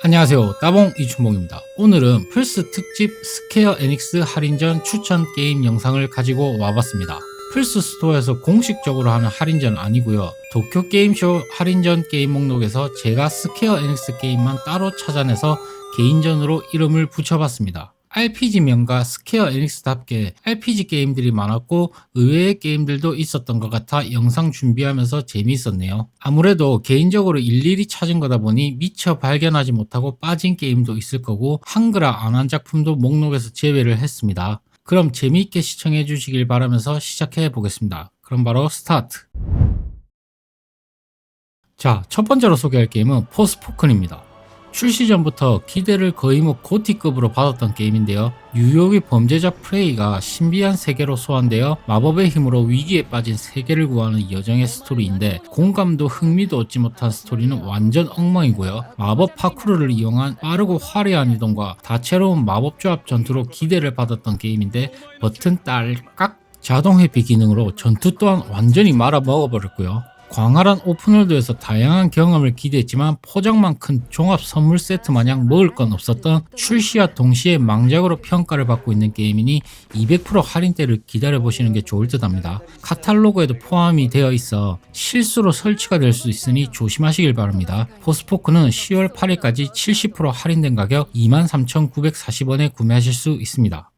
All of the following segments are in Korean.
안녕하세요, 따봉 이춘봉입니다. 오늘은 플스 특집 스퀘어 에닉스 할인전 추천 게임 영상을 가지고 와봤습니다. 플스 스토어에서 공식적으로 하는 할인전 아니고요, 도쿄 게임쇼 할인전 게임 목록에서 제가 스퀘어 에닉스 게임만 따로 찾아내서 개인전으로 이름을 붙여봤습니다. RPG 명가 스퀘어 에닉스답게 RPG 게임들이 많았고 의외의 게임들도 있었던 것 같아 영상 준비하면서 재미있었네요. 아무래도 개인적으로 일일이 찾은 거다 보니 미처 발견하지 못하고 빠진 게임도 있을 거고 한글화 안 한 작품도 목록에서 제외를 했습니다. 그럼 재미있게 시청해 주시길 바라면서 시작해 보겠습니다. 그럼 바로 스타트! 자, 첫 번째로 소개할 게임은 포스포큰입니다. 출시 전부터 기대를 거의 고티급으로 받았던 게임인데요. 뉴욕의 범죄자 프레이가 신비한 세계로 소환되어 마법의 힘으로 위기에 빠진 세계를 구하는 여정의 스토리인데, 공감도 흥미도 얻지 못한 스토리는 완전 엉망이고요. 마법 파쿠르를 이용한 빠르고 화려한 이동과 다채로운 마법 조합 전투로 기대를 받았던 게임인데, 버튼 딸깍 자동 회피 기능으로 전투 또한 완전히 말아 먹어버렸고요. 광활한 오픈월드에서 다양한 경험을 기대했지만 포장만 큰 종합 선물 세트 마냥 먹을 건 없었던 출시와 동시에 망작으로 평가를 받고 있는 게임이니 200% 할인대를 기다려보시는 게 좋을 듯 합니다. 카탈로그에도 포함이 되어 있어 실수로 설치가 될 수 있으니 조심하시길 바랍니다. 포스포크는 10월 8일까지 70% 할인된 가격 23,940원에 구매하실 수 있습니다.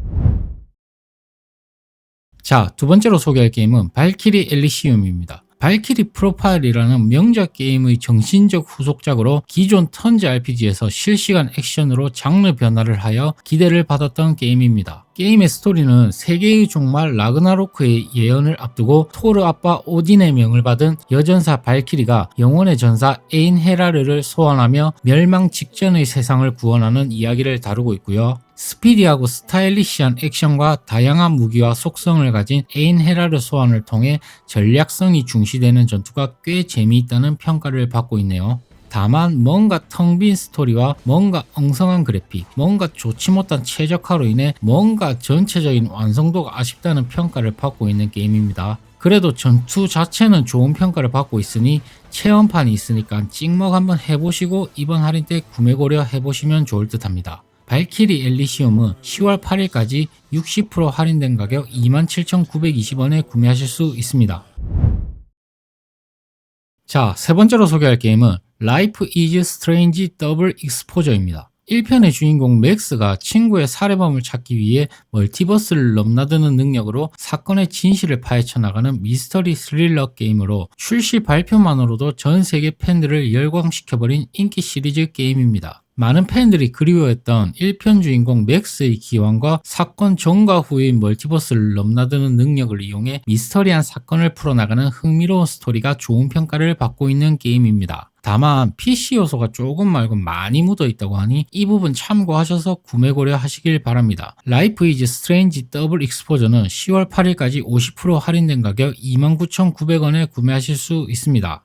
자, 두 번째로 소개할 게임은 발키리 엘리시움입니다. 발키리 프로파일이라는 명작 게임의 정신적 후속작으로 기존 턴즈 RPG에서 실시간 액션으로 장르 변화를 하여 기대를 받았던 게임입니다. 게임의 스토리는 세계의 종말 라그나로크의 예언을 앞두고 토르 아빠 오딘의 명을 받은 여전사 발키리가 영혼의 전사 에인헤라르를 소환하며 멸망 직전의 세상을 구원하는 이야기를 다루고 있고요. 스피디하고 스타일리시한 액션과 다양한 무기와 속성을 가진 에인헤라르 소환을 통해 전략성이 중시되는 전투가 꽤 재미있다는 평가를 받고 있네요. 다만 뭔가 텅 빈 스토리와 뭔가 엉성한 그래픽, 뭔가 좋지 못한 최적화로 인해 뭔가 전체적인 완성도가 아쉽다는 평가를 받고 있는 게임입니다. 그래도 전투 자체는 좋은 평가를 받고 있으니 체험판이 있으니까 찍먹 한번 해보시고 이번 할인 때 구매 고려 해보시면 좋을 듯 합니다. 발키리 엘리시움은 10월 8일까지 60% 할인된 가격 27,920원에 구매하실 수 있습니다. 자, 세 번째로 소개할 게임은 Life is Strange Double Exposure입니다. 1편의 주인공 맥스가 친구의 살해범을 찾기 위해 멀티버스를 넘나드는 능력으로 사건의 진실을 파헤쳐 나가는 미스터리 스릴러 게임으로 출시 발표만으로도 전 세계 팬들을 열광시켜버린 인기 시리즈 게임입니다. 많은 팬들이 그리워했던 1편 주인공 맥스의 기환과 사건 전과 후인 멀티버스를 넘나드는 능력을 이용해 미스터리한 사건을 풀어나가는 흥미로운 스토리가 좋은 평가를 받고 있는 게임입니다. 다만 PC 요소가 조금 말고 많이 묻어 있다고 하니 이 부분 참고하셔서 구매 고려 하시길 바랍니다. Life is Strange Double Exposure는 10월 8일까지 50% 할인된 가격 29,900원에 구매하실 수 있습니다.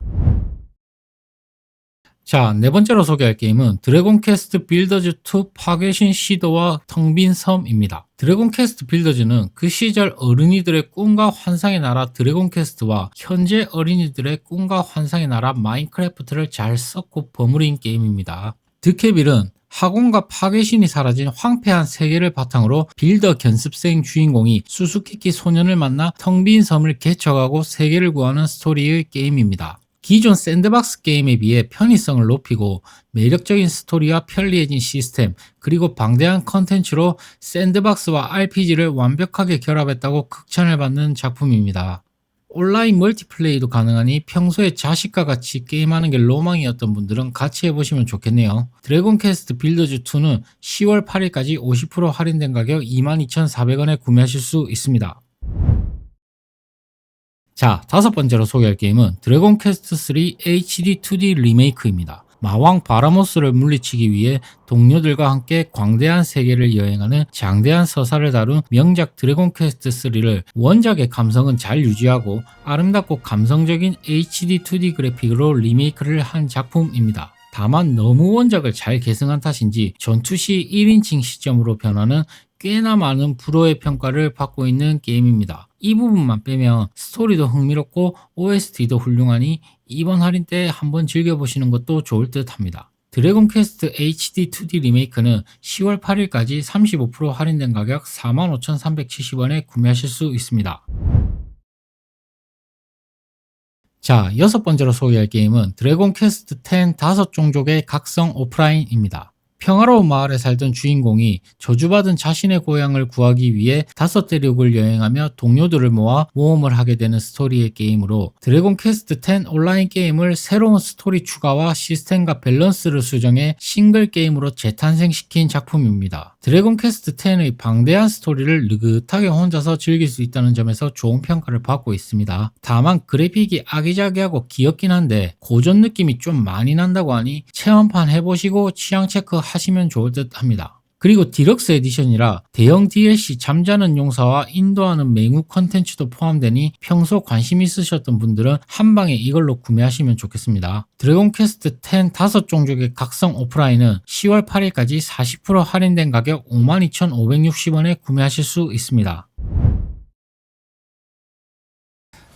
자, 네 번째로 소개할 게임은 드래곤 퀘스트 빌더즈 2 파괴신 시도와 텅 빈 섬입니다. 드래곤 퀘스트 빌더즈는 그 시절 어린이들의 꿈과 환상의 나라 드래곤 퀘스트와 현재 어린이들의 꿈과 환상의 나라 마인크래프트를 잘 섞고 버무린 게임입니다. 드캐빌은 학원과 파괴신이 사라진 황폐한 세계를 바탕으로 빌더 견습생 주인공이 수수께끼 소년을 만나 텅 빈 섬을 개척하고 세계를 구하는 스토리의 게임입니다. 기존 샌드박스 게임에 비해 편의성을 높이고 매력적인 스토리와 편리해진 시스템, 그리고 방대한 컨텐츠로 샌드박스와 RPG를 완벽하게 결합했다고 극찬을 받는 작품입니다. 온라인 멀티플레이도 가능하니 평소에 자식과 같이 게임하는 게 로망이었던 분들은 같이 해보시면 좋겠네요. 드래곤 퀘스트 빌더즈 2는 10월 8일까지 50% 할인된 가격 22,400원에 구매하실 수 있습니다. 자, 다섯 번째로 소개할 게임은 드래곤 퀘스트 3 HD 2D 리메이크입니다. 마왕 바라모스를 물리치기 위해 동료들과 함께 광대한 세계를 여행하는 장대한 서사를 다룬 명작 드래곤 퀘스트 3를 원작의 감성은 잘 유지하고 아름답고 감성적인 HD 2D 그래픽으로 리메이크를 한 작품입니다. 다만 너무 원작을 잘 계승한 탓인지 전투 시 1인칭 시점으로 변하는 꽤나 많은 불호의 평가를 받고 있는 게임입니다. 이 부분만 빼면 스토리도 흥미롭고 OST도 훌륭하니 이번 할인 때 한번 즐겨보시는 것도 좋을 듯 합니다. 드래곤 퀘스트 HD 2D 리메이크는 10월 8일까지 35% 할인된 가격 45,370원에 구매하실 수 있습니다. 자, 여섯 번째로 소개할 게임은 드래곤 퀘스트 10 다섯 종족의 각성 오프라인입니다. 평화로운 마을에 살던 주인공이 저주받은 자신의 고향을 구하기 위해 다섯 대륙을 여행하며 동료들을 모아 모험을 하게 되는 스토리의 게임으로 드래곤 퀘스트 10 온라인 게임을 새로운 스토리 추가와 시스템과 밸런스를 수정해 싱글 게임으로 재탄생시킨 작품입니다. 드래곤 퀘스트 10의 방대한 스토리를 느긋하게 혼자서 즐길 수 있다는 점에서 좋은 평가를 받고 있습니다. 다만 그래픽이 아기자기하고 귀엽긴 한데 고전 느낌이 좀 많이 난다고 하니 체험판 해보시고 취향 체크 하시면 좋을 듯 합니다. 그리고 디럭스 에디션이라 대형 DLC 잠자는 용사와 인도하는 맹우 컨텐츠도 포함되니 평소 관심 있으셨던 분들은 한방에 이걸로 구매하시면 좋겠습니다. 드래곤 퀘스트 10 다섯 종족의 각성 오프라인은 10월 8일까지 40% 할인된 가격 52,560원에 구매하실 수 있습니다.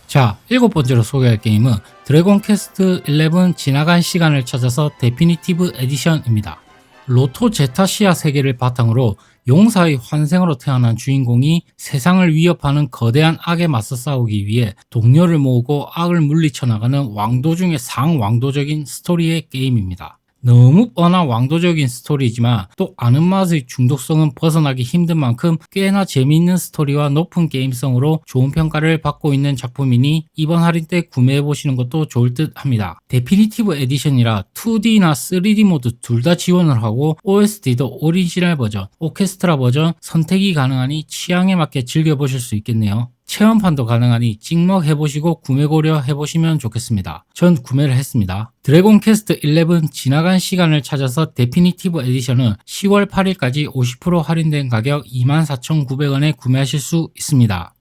자, 일곱 번째로 소개할 게임은 드래곤 퀘스트 11 지나간 시간을 찾아서 데피니티브 에디션입니다. 로토 제타시아 세계를 바탕으로 용사의 환생으로 태어난 주인공이 세상을 위협하는 거대한 악에 맞서 싸우기 위해 동료를 모으고 악을 물리쳐 나가는 왕도 중의 상왕도적인 스토리의 게임입니다. 너무 뻔한 왕도적인 스토리지만 또 아는 맛의 중독성은 벗어나기 힘든 만큼 꽤나 재미있는 스토리와 높은 게임성으로 좋은 평가를 받고 있는 작품이니 이번 할인 때 구매해보시는 것도 좋을 듯 합니다. 데피니티브 에디션이라 2D나 3D 모드 둘 다 지원을 하고 OST도 오리지널 버전, 오케스트라 버전 선택이 가능하니 취향에 맞게 즐겨보실 수 있겠네요. 체험판도 가능하니 찍먹해보시고 구매 고려해보시면 좋겠습니다. 전 구매를 했습니다. 드래곤 퀘스트 11 지나간 시간을 찾아서 데피니티브 에디션은 10월 8일까지 50% 할인된 가격 24,900원에 구매하실 수 있습니다.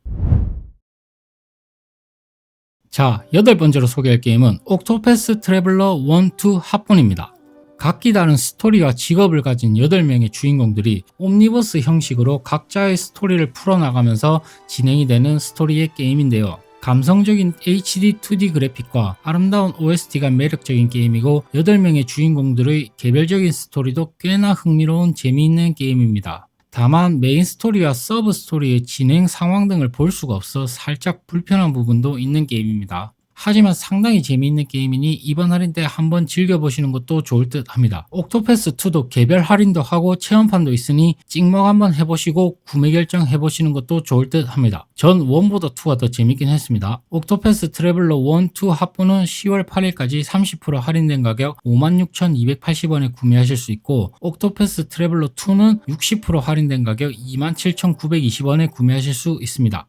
자, 여덟 번째로 소개할 게임은 옥토패스 트래블러 1, 2 합본입니다. 각기 다른 스토리와 직업을 가진 8명의 주인공들이 옴니버스 형식으로 각자의 스토리를 풀어나가면서 진행이 되는 스토리의 게임인데요. 감성적인 HD 2D 그래픽과 아름다운 OST가 매력적인 게임이고 8명의 주인공들의 개별적인 스토리도 꽤나 흥미로운 재미있는 게임입니다. 다만 메인 스토리와 서브 스토리의 진행 상황 등을 볼 수가 없어 살짝 불편한 부분도 있는 게임입니다. 하지만 상당히 재미있는 게임이니 이번 할인 때 한번 즐겨보시는 것도 좋을 듯 합니다. 옥토패스2도 개별 할인도 하고 체험판도 있으니 찍먹 한번 해보시고 구매 결정 해보시는 것도 좋을 듯 합니다. 전 1보다 2가 더 재밌긴 했습니다. 옥토패스 트래블러 1, 2 합본은 10월 8일까지 30% 할인된 가격 56,280원에 구매하실 수 있고 옥토패스 트래블러 2는 60% 할인된 가격 27,920원에 구매하실 수 있습니다.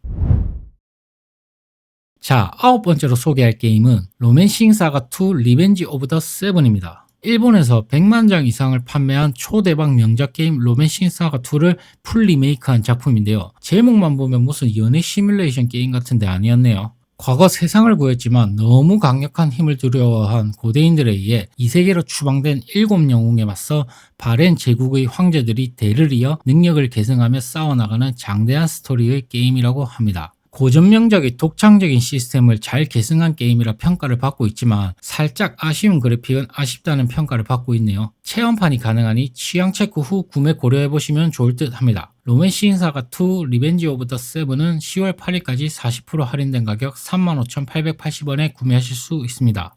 자, 아홉 번째로 소개할 게임은 로맨싱 사가 2 리벤지 오브 더 세븐입니다. 일본에서 100만 장 이상을 판매한 초대박 명작 게임 로맨싱 사가 2를 풀 리메이크한 작품인데요. 제목만 보면 무슨 연애 시뮬레이션 게임 같은데 아니었네요. 과거 세상을 구했지만 너무 강력한 힘을 두려워한 고대인들에 의해 이 세계로 추방된 7영웅에 맞서 바렌 제국의 황제들이 대를 이어 능력을 계승하며 싸워나가는 장대한 스토리의 게임이라고 합니다. 고전 명작의 독창적인 시스템을 잘 계승한 게임이라 평가를 받고 있지만 살짝 아쉬운 그래픽은 아쉽다는 평가를 받고 있네요. 체험판이 가능하니 취향 체크 후 구매 고려해보시면 좋을 듯 합니다. 로맨싱 사가 2 리벤지 오브 더 세븐은 10월 8일까지 40% 할인된 가격 35,880원에 구매하실 수 있습니다.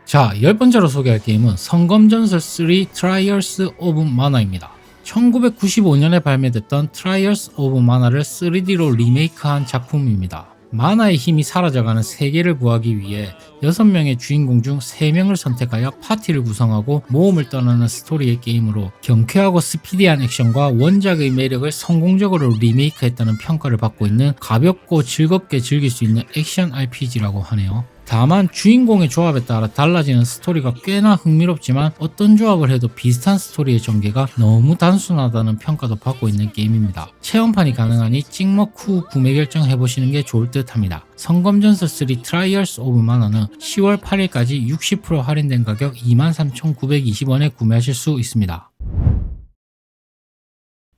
자, 열 번째로 소개할 게임은 성검전설 3 트라이얼스 오브 마나입니다. 1995년에 발매됐던 트라이얼스 오브 마나를 3D로 리메이크한 작품입니다. 마나의 힘이 사라져가는 세계를 구하기 위해 6명의 주인공 중 3명을 선택하여 파티를 구성하고 모험을 떠나는 스토리의 게임으로 경쾌하고 스피디한 액션과 원작의 매력을 성공적으로 리메이크했다는 평가를 받고 있는 가볍고 즐겁게 즐길 수 있는 액션 RPG라고 하네요. 다만 주인공의 조합에 따라 달라지는 스토리가 꽤나 흥미롭지만 어떤 조합을 해도 비슷한 스토리의 전개가 너무 단순하다는 평가도 받고 있는 게임입니다. 체험판이 가능하니 찍먹 후 구매 결정해보시는 게 좋을 듯 합니다. 성검전설 3 트라이얼스 오브 마나는 10월 8일까지 60% 할인된 가격 23,920원에 구매하실 수 있습니다.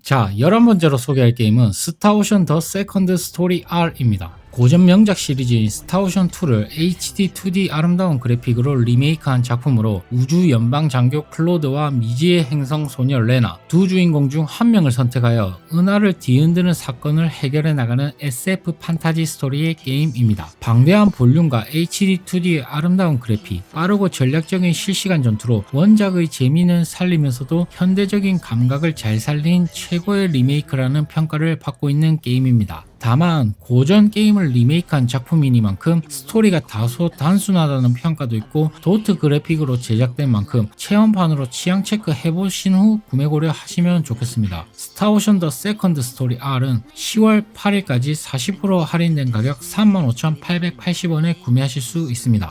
자, 11번째로 소개할 게임은 스타오션 더 세컨드 스토리 R입니다. 고전 명작 시리즈인 스타오션2를 HD 2D 아름다운 그래픽으로 리메이크한 작품으로 우주 연방 장교 클로드와 미지의 행성 소녀 레나 두 주인공 중 한 명을 선택하여 은하를 뒤흔드는 사건을 해결해 나가는 SF 판타지 스토리의 게임입니다. 방대한 볼륨과 HD 2D의 아름다운 그래픽, 빠르고 전략적인 실시간 전투로 원작의 재미는 살리면서도 현대적인 감각을 잘 살린 최고의 리메이크라는 평가를 받고 있는 게임입니다. 다만 고전 게임을 리메이크한 작품이니만큼 스토리가 다소 단순하다는 평가도 있고 도트 그래픽으로 제작된 만큼 체험판으로 취향 체크 해보신 후 구매 고려하시면 좋겠습니다. 스타오션 더 세컨드 스토리 R은 10월 8일까지 40% 할인된 가격 35,880원에 구매하실 수 있습니다.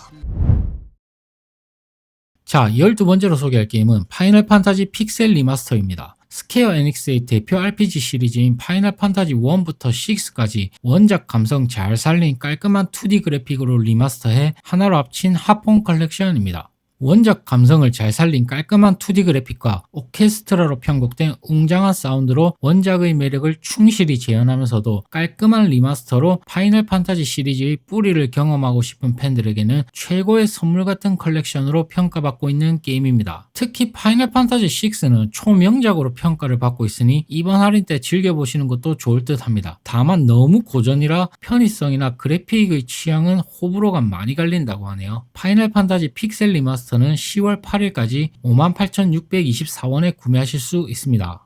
자, 12번째로 소개할 게임은 파이널 판타지 픽셀 리마스터입니다. 스퀘어 에닉스의 대표 RPG 시리즈인 파이널 판타지 1부터 6까지 원작 감성 잘 살린 깔끔한 2D 그래픽으로 리마스터해 하나로 합친 합본 컬렉션입니다. 원작 감성을 잘 살린 깔끔한 2D 그래픽과 오케스트라로 편곡된 웅장한 사운드로 원작의 매력을 충실히 재현하면서도 깔끔한 리마스터로 파이널 판타지 시리즈의 뿌리를 경험하고 싶은 팬들에게는 최고의 선물 같은 컬렉션으로 평가받고 있는 게임입니다. 특히 파이널 판타지 6는 초명작으로 평가를 받고 있으니 이번 할인 때 즐겨보시는 것도 좋을 듯 합니다. 다만 너무 고전이라 편의성이나 그래픽의 취향은 호불호가 많이 갈린다고 하네요. 파이널 판타지 픽셀 리마스터 는 10월 8일까지 58,624원에 구매하실 수 있습니다.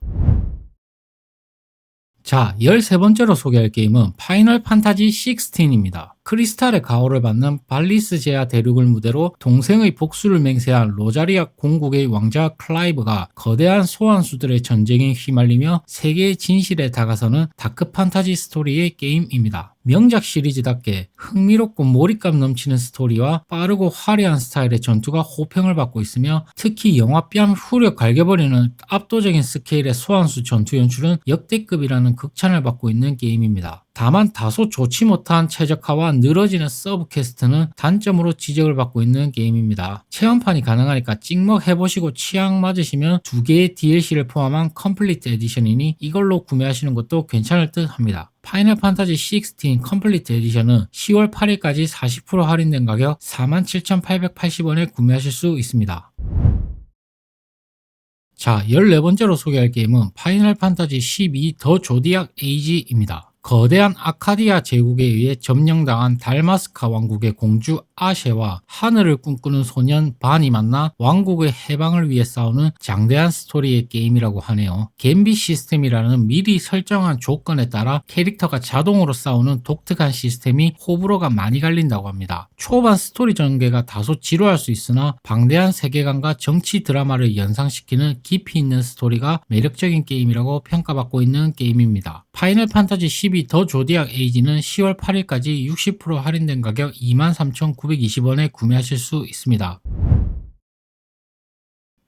자, 13번째로 소개할 게임은 파이널 판타지 16입니다. 크리스탈의 가호를 받는 발리스 제아 대륙을 무대로 동생의 복수를 맹세한 로자리아 공국의 왕자 클라이브가 거대한 소환수들의 전쟁에 휘말리며 세계의 진실에 다가서는 다크 판타지 스토리의 게임입니다. 명작 시리즈답게 흥미롭고 몰입감 넘치는 스토리와 빠르고 화려한 스타일의 전투가 호평을 받고 있으며 특히 영화 뺨 후려 갈겨버리는 압도적인 스케일의 소환수 전투 연출은 역대급이라는 극찬을 받고 있는 게임입니다. 다만 다소 좋지 못한 최적화와 늘어지는 서브 퀘스트는 단점으로 지적을 받고 있는 게임입니다. 체험판이 가능하니까 찍먹 해보시고 취향 맞으시면 2개의 DLC를 포함한 컴플리트 에디션이니 이걸로 구매하시는 것도 괜찮을 듯 합니다. 파이널 판타지 16 컴플리트 에디션은 10월 8일까지 40% 할인된 가격 47,880원에 구매하실 수 있습니다. 자, 14번째로 소개할 게임은 파이널 판타지 12 더 조디악 에이지입니다. 거대한 아카디아 제국에 의해 점령당한 달마스카 왕국의 공주 아셰와 하늘을 꿈꾸는 소년 반이 만나 왕국의 해방을 위해 싸우는 장대한 스토리의 게임이라고 하네요. 갬빗 시스템이라는 미리 설정한 조건에 따라 캐릭터가 자동으로 싸우는 독특한 시스템이 호불호가 많이 갈린다고 합니다. 초반 스토리 전개가 다소 지루할 수 있으나 방대한 세계관과 정치 드라마를 연상시키는 깊이 있는 스토리가 매력적인 게임이라고 평가받고 있는 게임입니다. 파이널 판타지 12 더 조디악 에이지는 10월 8일까지 60% 할인된 가격 23,920원에 구매하실 수 있습니다.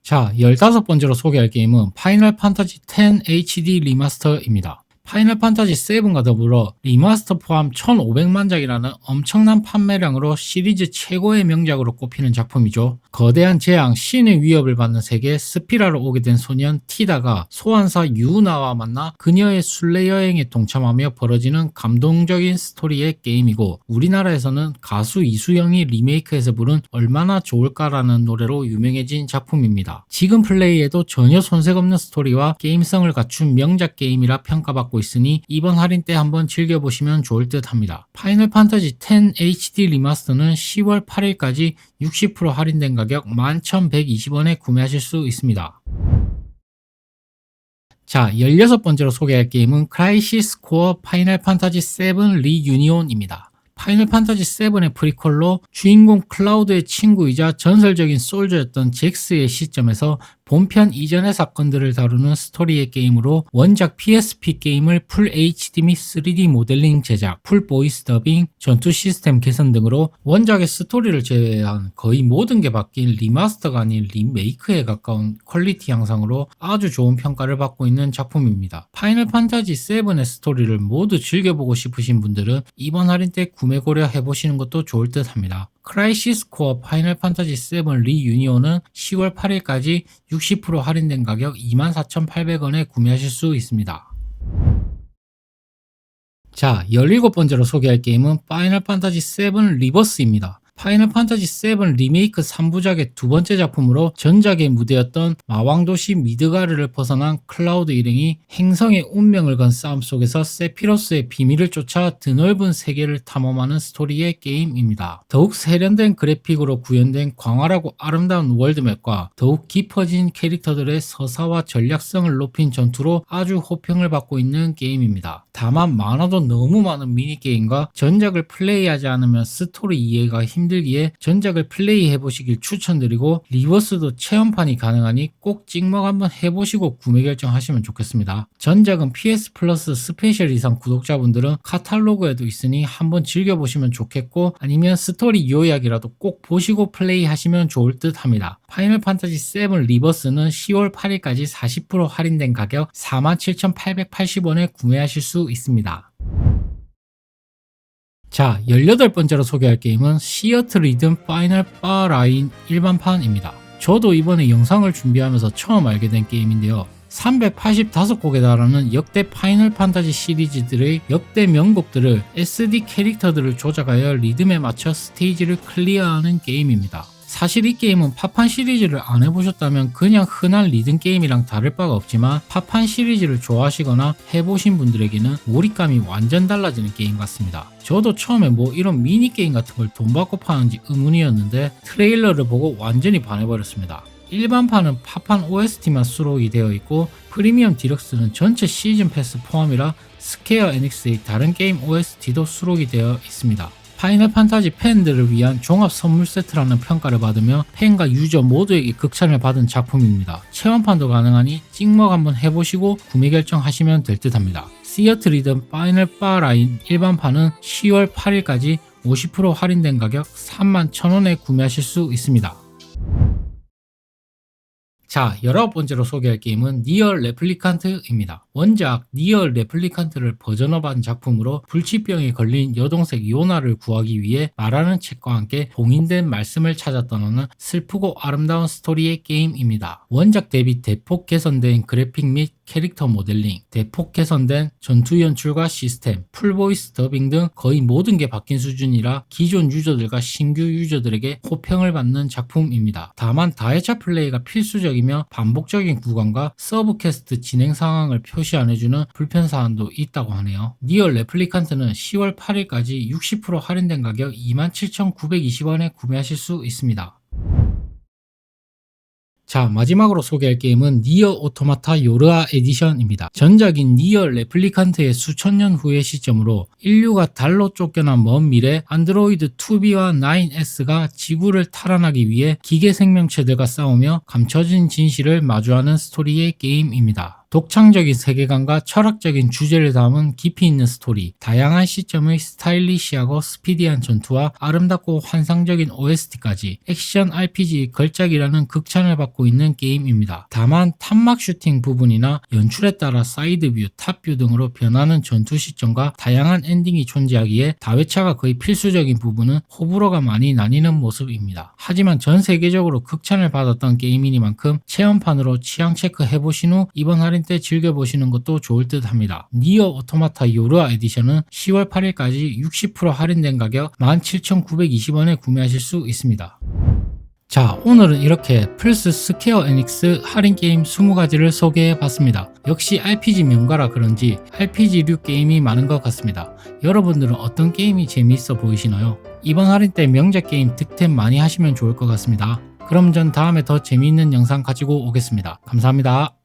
자, 15번째로 소개할 게임은 파이널 판타지 10 HD 리마스터입니다. 파이널 판타지 7과 더불어 리마스터 포함 1,500만 장이라는 엄청난 판매량으로 시리즈 최고의 명작으로 꼽히는 작품이죠. 거대한 재앙, 신의 위협을 받는 세계 스피라로 오게 된 소년 티다가 소환사 유나와 만나 그녀의 순례 여행에 동참하며 벌어지는 감동적인 스토리의 게임이고 우리나라에서는 가수 이수영이 리메이크해서 부른 얼마나 좋을까라는 노래로 유명해진 작품입니다. 지금 플레이에도 전혀 손색 없는 스토리와 게임성을 갖춘 명작 게임이라 평가받고 있으니 이번 할인 때 한번 즐겨보시면 좋을 듯 합니다. 파이널 판타지 10 HD 리마스터는 10월 8일까지 60% 할인된 가격 11,120원에 구매하실 수 있습니다. 자, 16번째로 소개할 게임은 크라이시스 코어 파이널 판타지 7 리유니온입니다. 파이널 판타지 7의 프리퀄로 주인공 클라우드의 친구이자 전설적인 솔저였던 잭스의 시점에서 본편 이전의 사건들을 다루는 스토리의 게임으로 원작 PSP 게임을 풀 HD 및 3D 모델링 제작, 풀 보이스 더빙, 전투 시스템 개선 등으로 원작의 스토리를 제외한 거의 모든 게 바뀐 리마스터가 아닌 리메이크에 가까운 퀄리티 향상으로 아주 좋은 평가를 받고 있는 작품입니다. 파이널 판타지 7의 스토리를 모두 즐겨보고 싶으신 분들은 이번 할인 때 구매 고려 해보시는 것도 좋을 듯 합니다. 크라이시스 코어 파이널 판타지 7 리유니온은 10월 8일까지 60% 할인된 가격 24,800원에 구매하실 수 있습니다. 자, 17번째로 소개할 게임은 파이널 판타지 7 리버스입니다. 파이널 판타지 7 리메이크 3부작의 두 번째 작품으로 전작의 무대였던 마왕도시 미드가르를 벗어난 클라우드 일행이 행성의 운명을 건 싸움 속에서 세피로스의 비밀을 쫓아 드넓은 세계를 탐험하는 스토리의 게임입니다. 더욱 세련된 그래픽으로 구현된 광활하고 아름다운 월드맵과 더욱 깊어진 캐릭터들의 서사와 전략성을 높인 전투로 아주 호평을 받고 있는 게임입니다. 다만 많아도 너무 많은 미니게임과 전작을 플레이하지 않으면 스토리 이해가 힘들기에 전작을 플레이해보시길 추천드리고, 리버스도 체험판이 가능하니 꼭 찍먹 한번 해보시고 구매 결정하시면 좋겠습니다. 전작은 PS 플러스 스페셜 이상 구독자분들은 카탈로그에도 있으니 한번 즐겨보시면 좋겠고, 아니면 스토리 요약이라도 꼭 보시고 플레이하시면 좋을 듯 합니다. 파이널 판타지 7 리버스는 10월 8일까지 40% 할인된 가격 47,880원에 구매하실 수 있습니다. 자, 18번째로 소개할 게임은 시어트 리듬 파이널 바 라인 일반판입니다. 저도 이번에 영상을 준비하면서 처음 알게 된 게임인데요. 385곡에 달하는 역대 파이널 판타지 시리즈들의 역대 명곡들을 SD 캐릭터들을 조작하여 리듬에 맞춰 스테이지를 클리어하는 게임입니다. 사실 이 게임은 파판 시리즈를 안 해보셨다면 그냥 흔한 리듬 게임이랑 다를 바가 없지만, 파판 시리즈를 좋아하시거나 해보신 분들에게는 몰입감이 완전 달라지는 게임 같습니다. 저도 처음에 뭐 이런 미니게임 같은 걸 돈 받고 파는지 의문이었는데 트레일러를 보고 완전히 반해버렸습니다. 일반판은 파판 OST만 수록이 되어 있고, 프리미엄 디럭스는 전체 시즌 패스 포함이라 스퀘어 에닉스의 다른 게임 OST도 수록이 되어 있습니다. 파이널 판타지 팬들을 위한 종합 선물 세트라는 평가를 받으며 팬과 유저 모두에게 극찬을 받은 작품입니다. 체험판도 가능하니 찍먹 한번 해보시고 구매 결정하시면 될 듯 합니다. 시어트 리듬 파이널 바 라인 일반판은 10월 8일까지 50% 할인된 가격 31,000원에 구매하실 수 있습니다. 자, 19번째로 소개할 게임은 니어 레플리칸트입니다. 원작 니어 레플리칸트를 버전업한 작품으로 불치병에 걸린 여동생 요나를 구하기 위해 말하는 책과 함께 봉인된 말씀을 찾아 떠나는 슬프고 아름다운 스토리의 게임입니다. 원작 대비 대폭 개선된 그래픽 및 캐릭터 모델링, 대폭 개선된 전투 연출과 시스템, 풀보이스 더빙 등 거의 모든 게 바뀐 수준이라 기존 유저들과 신규 유저들에게 호평을 받는 작품입니다. 다만 다회차 플레이가 필수적이며 반복적인 구간과 서브 퀘스트 진행 상황을 표시 안 해주는 불편사항도 있다고 하네요. 니어 레플리칸트는 10월 8일까지 60% 할인된 가격 27,920원에 구매하실 수 있습니다. 자, 마지막으로 소개할 게임은 니어 오토마타 요르아 에디션입니다. 전작인 니어 레플리칸트의 수천 년 후의 시점으로 인류가 달로 쫓겨난 먼 미래 안드로이드 2B와 9S가 지구를 탈환하기 위해 기계 생명체들과 싸우며 감춰진 진실을 마주하는 스토리의 게임입니다. 독창적인 세계관과 철학적인 주제를 담은 깊이 있는 스토리, 다양한 시점의 스타일리시하고 스피디한 전투와 아름답고 환상적인 OST까지 액션 RPG의 걸작이라는 극찬을 받고 있는 게임입니다. 다만 탑막 슈팅 부분이나 연출에 따라 사이드뷰, 탑뷰 등으로 변하는 전투 시점과 다양한 엔딩이 존재하기에 다회차가 거의 필수적인 부분은 호불호가 많이 나뉘는 모습입니다. 하지만 전 세계적으로 극찬을 받았던 게임이니만큼 체험판으로 취향 체크 해보신 후 이번 할인 때 즐겨보시는 것도 좋을 듯 합니다. 니어 오토마타 요르아 에디션은 10월 8일까지 60% 할인된 가격 17,920원에 구매하실 수 있습니다. 자, 오늘은 이렇게 플스 스퀘어 에닉스 할인 게임 20가지를 소개해봤습니다. 역시 RPG 명가라 그런지 RPG류 게임이 많은 것 같습니다. 여러분들은 어떤 게임이 재미있어 보이시나요? 이번 할인 때 명작 게임 득템 많이 하시면 좋을 것 같습니다. 그럼 전 다음에 더 재미있는 영상 가지고 오겠습니다. 감사합니다.